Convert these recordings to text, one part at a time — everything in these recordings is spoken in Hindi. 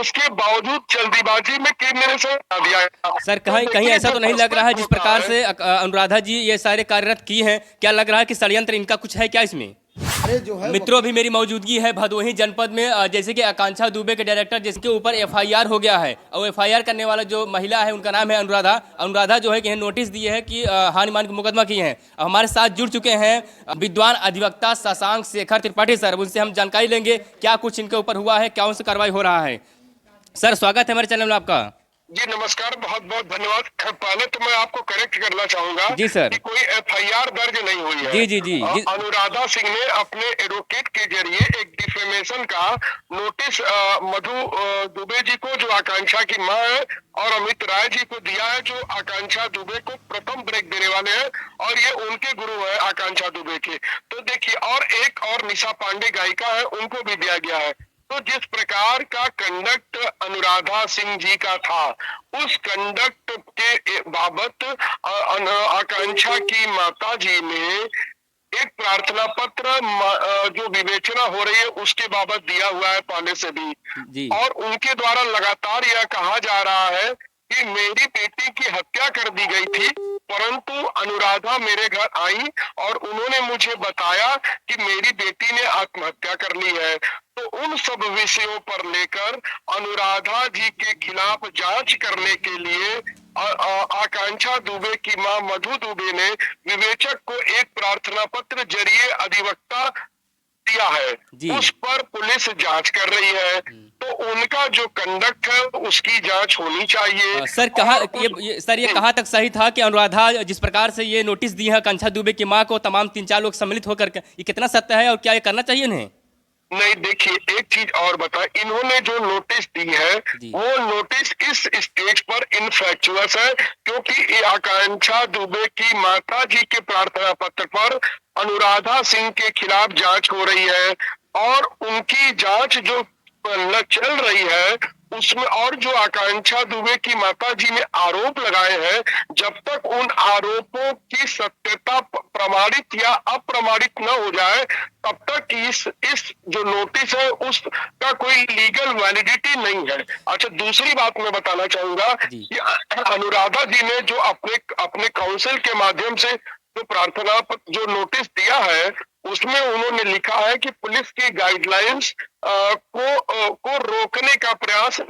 उसके बावजूद जल्दीबाजी में क्रिमिनल दिया गया। सर तो कहीं कहीं देखिए ऐसा जो तो नहीं लग रहा है जिस होता प्रकार है। से अनुराधा जी ये सारे कार्यरत की हैं, क्या लग रहा है कि षड्यंत्र इनका कुछ है क्या इसमें? अरे जो है मित्रों भी मेरी मौजूदगी है भदोही जनपद में, जैसे कि आकांक्षा दुबे के डायरेक्टर जिसके ऊपर एफआईआर हो गया है, और एफआईआर करने वाला जो महिला है उनका नाम है अनुराधा। अनुराधा जो है कि नोटिस दिए है कि हानि मान का मुकदमा किए हैं। हमारे साथ जुड़ चुके हैं विद्वान अधिवक्ता शशांक शेखर त्रिपाठी सर, उनसे हम जानकारी लेंगे क्या कुछ इनके ऊपर हुआ है, क्या उनसे कार्रवाई हो रहा है। सर स्वागत है हमारे चैनल में आपका। जी नमस्कार, बहुत बहुत धन्यवाद। पहले तो मैं आपको करेक्ट करना चाहूंगा जी सर। कि कोई एफआईआर दर्ज नहीं हुई है। जी जी जी जी। अनुराधा सिंह ने अपने एडवोकेट के जरिए एक डिफेमेशन का नोटिस मधु दुबे जी को, जो आकांक्षा की मां है, और अमित राय जी को दिया है, जो आकांक्षा दुबे को प्रथम ब्रेक देने वाले हैं, और ये उनके गुरु है आकांक्षा दुबे के। तो देखिए, और एक और निशा पांडे गायिका है, उनको भी दिया गया है। तो जिस प्रकार का कंडक्ट अनुराधा सिंह जी का था, उस कंडक्ट के बाबत आकांक्षा की माता जी ने एक प्रार्थना पत्र जो विवेचना हो रही है उसके बाबत दिया हुआ है पहले से भी। जी और उनके द्वारा लगातार यह कहा जा रहा है कि मेरी बेटी की हत्या कर दी गई थी, परंतु अनुराधा मेरे घर आई और उन्होंने मुझे बताया कि मेरी बेटी ने आत्महत्या कर ली है। तो उन सब विषयों पर लेकर अनुराधा जी के खिलाफ जांच करने के लिए आकांक्षा दुबे की मां मधु दुबे ने विवेचक को एक प्रार्थना पत्र जरिए अधिवक्ता दिया है। जी। उस पर पुलिस जांच कर रही है। तो उनका जो कंडक्ट है उसकी जांच होनी चाहिए। सर कहा सर ये कहाँ तक सही था कि अनुराधा जिस प्रकार से ये नोटिस दी है आकांक्षा दुबे की मां को, तमाम 3-4 लोग सम्मिलित होकर के, ये कितना सत्य है और क्या ये करना चाहिए उन्हें? नहीं, देखिए एक चीज और बता, इन्होंने जो नोटिस दी है वो नोटिस इस स्टेज पर इनफैक्चुअस है, क्योंकि ये आकांक्षा दुबे की माता जी के प्रार्थना पत्र पर अनुराधा सिंह के खिलाफ जांच हो रही है, और उनकी जांच जो चल रही है उसमें, और जो आकांक्षा दुबे की माता जी ने आरोप लगाए हैं, जब तक उन आरोपों की सत्यता प्रमाणित या अप्रमाणित न हो जाए, तब तक इस जो नोटिस है उसका कोई लीगल वैलिडिटी नहीं है। अच्छा, दूसरी बात मैं बताना चाहूंगा कि अनुराधा जी ने जो अपने काउंसिल के माध्यम से जो प्रार्थना जो नोटिस दिया है, उसमें उन्होंने लिखा है कि पुलिस की गाइडलाइंस को रोकने का प्रयास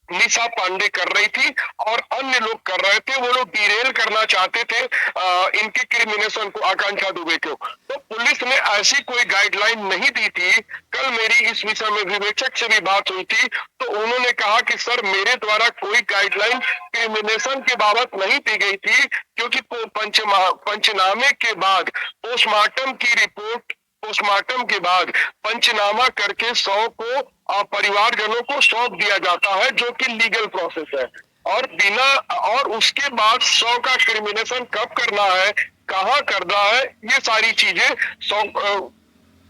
निशा पांडे कर रही थी और अन्य लोग कर रहे थे। वो लोग डिरेल करना चाहते थे इनके क्रिमिनेशन को, आकांक्षा दुबे को। तो पुलिस ने ऐसी कोई गाइडलाइन नहीं दी थी। कल मेरी इस विषय में विवेचक से भी बात हुई थी, तो उन्होंने कहा कि सर मेरे द्वारा कोई गाइडलाइन क्रिमिनेशन के बाबत नहीं दी गई थी, क्योंकि पंचनामे के बाद पोस्टमार्टम की रिपोर्ट, पोस्टमार्टम के बाद पंचनामा करके 100 को परिवारजनों को सौंप दिया जाता है, जो कि लीगल प्रोसेस है। और उसके बाद 100 का क्रिमिनेशन कब करना है, कहाँ करना है, ये सारी चीजें 100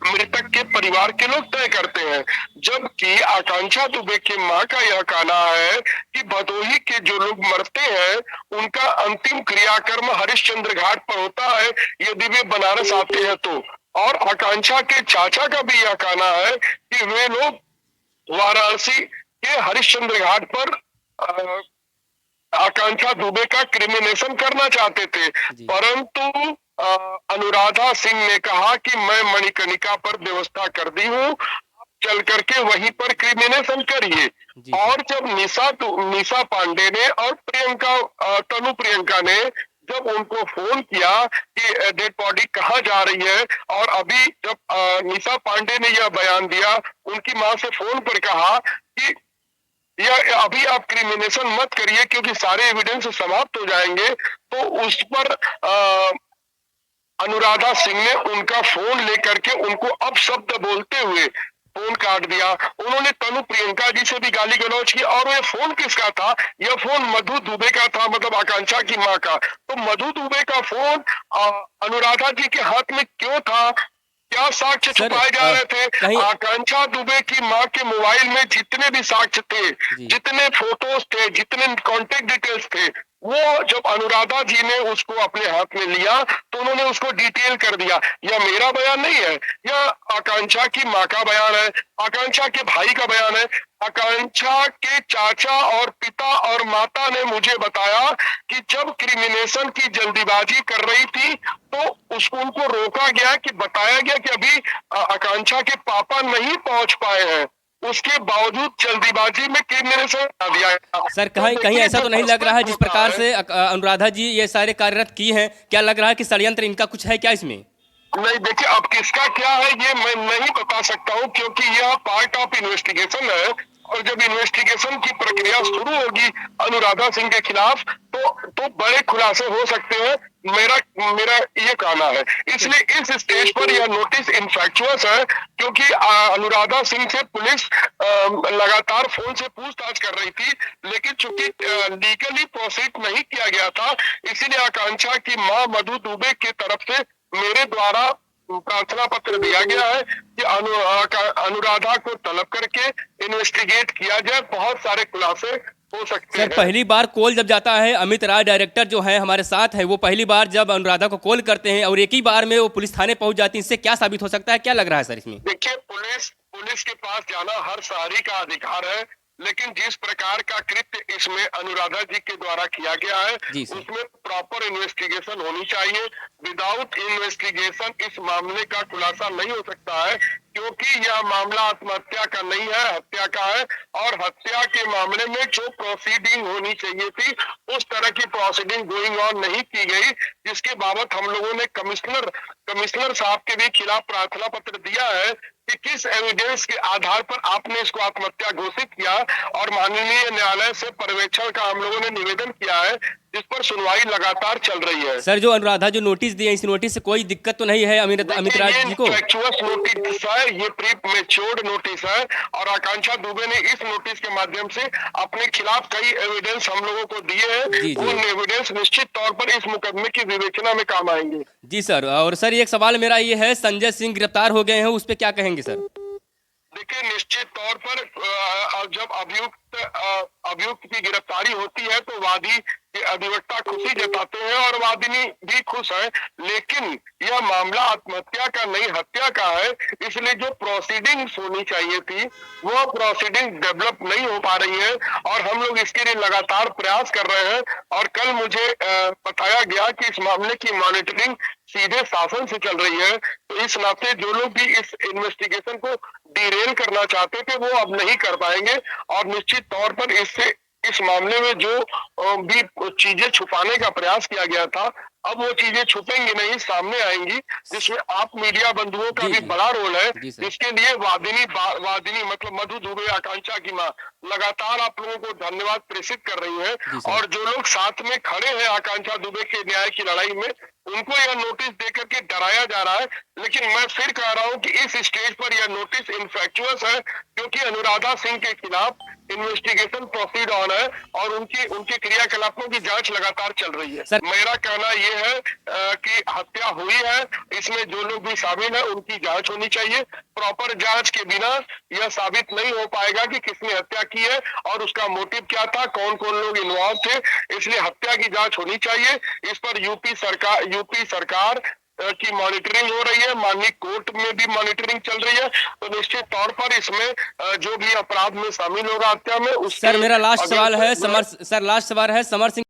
मृतक के परिवार के लोग तय करते हैं। जबकि आकांक्षा दुबे की मां का यह कहना है कि भदोही के जो लोग मरते हैं उनका अंतिम क्रियाकर्म हरिश्चंद्र घाट पर होता है, यदि वे बनारस आते हैं तो। और आकांक्षा के चाचा का भी यह कहना है कि वे लोग वाराणसी के हरिश्चंद्र घाट पर आकांक्षा दुबे का क्रिमिनेशन करना चाहते थे, परंतु अनुराधा सिंह ने कहा कि मैं मणिकर्णिका पर व्यवस्था कर दी हूँ, चल करके वहीं पर क्रिमिनेशन करिए। और जब निशा पांडे ने और तनु प्रियंका ने जब उनको फोन किया कि डेड बॉडी कहाँ जा रही है, और अभी जब निशा पांडे ने यह बयान दिया, उनकी मां से फोन पर कहा कि यह अभी आप क्रिमिनेशन मत करिए क्योंकि सारे एविडेंस समाप्त हो जाएंगे, तो उस पर अनुराधा सिंह ने उनका फोन लेकर के उनको अपशब्द बोलते हुए फोन काट दिया। उन्होंने तनु प्रियंका जी से भी गाली गलौज की। और ये फोन किसका था? यह फोन मधु दुबे का था, मतलब आकांक्षा की मां का। तो मधु दुबे का फोन अनुराधा जी के हाथ में क्यों था? क्या साक्ष्य छुपाए जा रहे थे? आकांक्षा दुबे की मां के मोबाइल में जितने भी साक्ष्य थे, जितने फोटोज थे, जितने कॉन्टेक्ट डिटेल्स थे, वो जब अनुराधा जी ने उसको अपने हाथ में लिया तो उन्होंने उसको डिटेल कर दिया। यह मेरा बयान नहीं है, यह आकांक्षा की माँ का बयान है, आकांक्षा के भाई का बयान है। आकांक्षा के चाचा और पिता और माता ने मुझे बताया कि जब क्रिमिनेशन की जल्दीबाजी कर रही थी तो उसको उनको रोका गया, कि बताया गया कि अभी आकांक्षा के पापा नहीं पहुंच पाए हैं, उसके बावजूद जल्दीबाजी में क्रिमिनेशन कर दिया गया। सर तो कहीं कहीं देखिए ऐसा जो तो नहीं लग रहा है जिस होता प्रकार है, से अनुराधा जी ये सारे कार्यरत की हैं, क्या लग रहा है कि षड्यंत्र इनका कुछ है क्या इसमें? नहीं देखिए, अब किसका क्या है ये मैं नहीं बता सकता हूँ, क्योंकि यह पार्ट ऑफ इन्वेस्टिगेशन है। और जब इन्वेस्टिगेशन की प्रक्रिया शुरू होगी अनुराधा सिंह के खिलाफ तो बड़े खुलासे हो सकते हैं, मेरा मेरा ये कहना है। इसलिए इस स्टेज पर यह नोटिस इनफैक्चुअस है, क्योंकि अनुराधा सिंह से पुलिस लगातार फोन से पूछताछ कर रही थी, लेकिन चूंकि लीगली प्रोसीड नहीं किया गया था, इसीलिए आकांक्षा की मां मधु दुबे की तरफ से मेरे द्वारा प्रार्थना पत्र दिया गया है कि अनुराधा को तलब करके इन्वेस्टिगेट किया जाए, बहुत सारे खुलासे हो सकते सर हैं। पहली बार कॉल जब जाता है, अमित राय डायरेक्टर जो है हमारे साथ है, वो पहली बार जब अनुराधा को कॉल करते हैं और एक ही बार में वो पुलिस थाने पहुंच जाती है, इससे क्या साबित हो सकता है, क्या लग रहा है सर इसमें? देखिए, पुलिस के पास जाना हर शहरी का अधिकार है, लेकिन जिस प्रकार का कृत्य इसमें अनुराधा जी के द्वारा किया गया है जी सर। उसमें प्रॉपर इन्वेस्टिगेशन होनी चाहिए। विदाउट इन्वेस्टिगेशन इस मामले का खुलासा नहीं हो सकता है, क्योंकि यह मामला आत्महत्या का नहीं है, हत्या का है। और हत्या के मामले में जो प्रोसीडिंग होनी चाहिए थी उस तरह की प्रोसीडिंग गोइंग ऑन नहीं की गई, जिसके बाबत हम लोगों ने कमिश्नर साहब के भी खिलाफ प्रार्थना पत्र दिया है कि किस एविडेंस के आधार पर आपने इसको आत्महत्या घोषित किया। और माननीय न्यायालय से पर्यवेक्षण का हम लोगों ने निवेदन किया है, जिस पर सुनवाई लगातार चल रही है। सर जो अनुराधा जो नोटिस दिए, इस नोटिस से कोई दिक्कत तो नहीं है अमित राज जी को? फैक्चुअस नोटिस है, ये प्री मैच्योर्ड नोटिस है, और आकांक्षा दुबे ने इस नोटिस के माध्यम से अपने खिलाफ कई एविडेंस हम लोगों को दिए हैं। वो एविडेंस निश्चित तौर पर इस मुकदमे की विवेचना में काम आएंगे। जी सर। और सर एक सवाल मेरा ये है, संजय सिंह गिरफ्तार हो गए हैं, उस पर क्या कहेंगे सर? देखिए, निश्चित तौर पर जब अभियुक्त की गिरफ्तारी होती है तो वादी के अधिवक्ता खुशी जताते हैं और वादिनी भी खुश है, लेकिन यह मामला आत्महत्या का नहीं हत्या का है, इसलिए जो प्रोसीडिंग्स होनी चाहिए थी वो प्रोसीडिंग डेवलप नहीं हो पा रही है, और हम लोग इसके लिए लगातार प्रयास कर रहे हैं। और कल मुझे बताया गया कि इस मामले की मॉनिटरिंग सीधे शासन से चल रही है, तो इस नाते जो लोग भी इस इन्वेस्टिगेशन को डिरेल करना चाहते थे वो अब नहीं कर पाएंगे। और निश्चित तौर पर इससे इस मामले में जो भी चीजें छुपाने का प्रयास किया गया था, अब वो चीजें छुपेंगी नहीं, सामने आएंगी, जिसमें आप मीडिया बंधुओं का भी बड़ा रोल है, जिसके लिए वादिनी मतलब मधु दुबे आकांक्षा की मां लगातार आप लोगों को धन्यवाद प्रेषित कर रही है। और जो लोग साथ में खड़े हैं आकांक्षा दुबे के न्याय की लड़ाई में, उनको यह नोटिस देकर के डराया जा रहा है। लेकिन मैं फिर कह रहा हूं कि इस स्टेज पर यह नोटिस इनफैक्चुअस है, क्योंकि अनुराधा सिंह के खिलाफ इन्वेस्टिगेशन प्रोसीड ऑन है और उनके क्रियाकलापों की जांच लगातार चल रही है। मेरा कहना यह है कि हत्या हुई है, इसमें जो लोग भी शामिल है उनकी जांच होनी चाहिए। प्रॉपर जांच के बिना यह साबित नहीं हो पाएगा कि किसने हत्या की है और उसका मोटिव क्या था, कौन कौन लोग इन्वॉल्व थे, इसलिए हत्या की जांच होनी चाहिए। इस पर यूपी सरकार की मॉनिटरिंग हो रही है, माननीय कोर्ट में भी मॉनिटरिंग चल रही है, तो निश्चित तौर पर इसमें जो भी अपराध में शामिल होगा हत्या में, सर मेरा लास्ट सवाल है समर सिंह